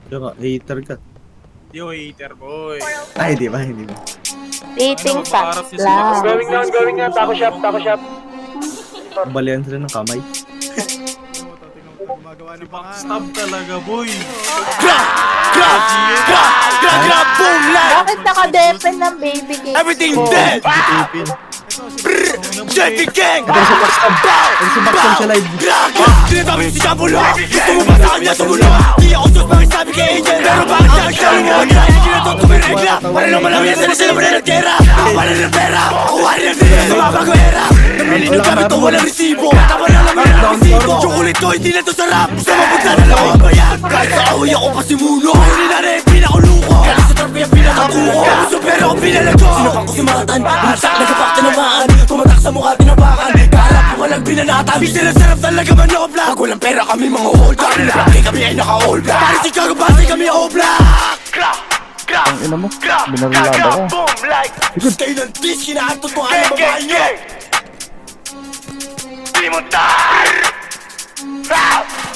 Kaya ka, hater ka. Yo, hater boy. Ay, hindi ba? Hindi ba? Dating Pangarap facts niya si Max lang. Going na, taco shop. Balian sila ng kamay. Gumagawa ng backstab talaga, boy. Boom, like Bakit naka-depen ng baby cake? everything dead. Tipin. Jetty gang. Ito si Backstab. Ito si Backstab sa live. Tinatabi si Jambulo. Gusto mo ba sa kanya sumulo? Di ako sus bakit sabi kay Angel. Pero bakit sa akin mo? Hindi na to tumiregla. Para naman lang yan sila mo na nagtera. Para ng pera. Kuha rin ang tingin sa mga bago era. Namili ng gamit to walang resibo. Tama na naman ang resibo. Chocolate to hindi na to sarap. Gusto mapunta na lang ako bayan. Kahit sa awi ako pasimuno. Huli na rin pinakuluko. Kahit sa tropi ang pinakakuko. Gusto pero ako pinalago. Sinapang ko sumatan. Bumagsak nagkapak tinamaan. Pumatak sa mukha tinabakan. Kaharap ko walang binanatan. Di sila sarap talaga manobla. Pag walang pera kami mga hold up. Laki kami ay naka-all black. Paris Chicago base kami all black. Ang ina mo, binarilada ko. Ikot kayo ng dis, kinaantot mo ang babae nyo.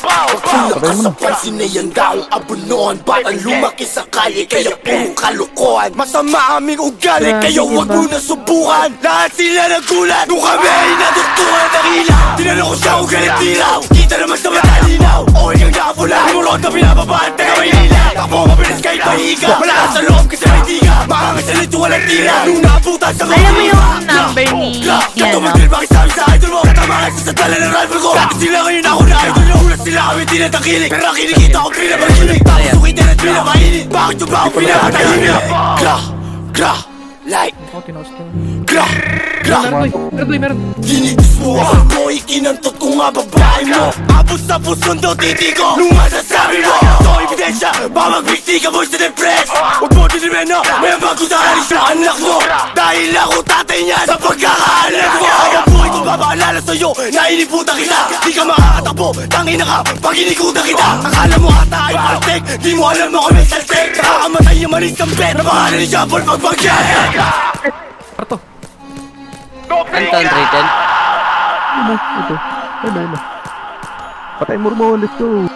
Pagkulakas sa pansin na yan daw ang abunuan. Batang lumaki sa kalye kaya puro kalukuhan. Masama aming ugali kaya wag mo na subukan. Lahat sila nagulat nung kami ay natutuhan ng ilaw. Tinanong ko siya kung galit dilaw. Kita naman sa mata linaw. O ikaw nakapula, lumurot na pinababaan taga Maynila. Takbo mabilis kahit mahiga. Malakas sa loob kasi may tiga. Makangas sa lito walang tira. Nung nabutan sa Alam mo yung number ni Katumatil bakit sabi sa idol mo. Katamahan sa sandala ng rival ko. Dati sila ngayon ako na idol nyo. Ulat sila kami tinatakilig. Pero ang kinikita ko pinapakilig. Tapos sukitin at pinapainit. Bakit yung ba ako pinapatahimik? Like Dinitis mo ako mo, ikinantot ko nga babae mo. Abot sa pusong daw titi ko nung masasabi mo. Ito ebidensya, baka magbigti ka mo sa depress. Huwag mo dinimeno, may bago sa halis na anak mo. Dahil ako tatay niya sa pagkakaalam mo. Habang buhay ko babaalala sa'yo na iniputan kita. Di ka makakatakbo, tangina ka pag inikutan kita. Akala mo ata ay paltek, di mo alam ako may saltek. Nakakamatay yung malis kang bet na pangalan ni Jean Paul pagbagyan. Anton Drayton. Ito. Ay, na. Patay mo ulit to.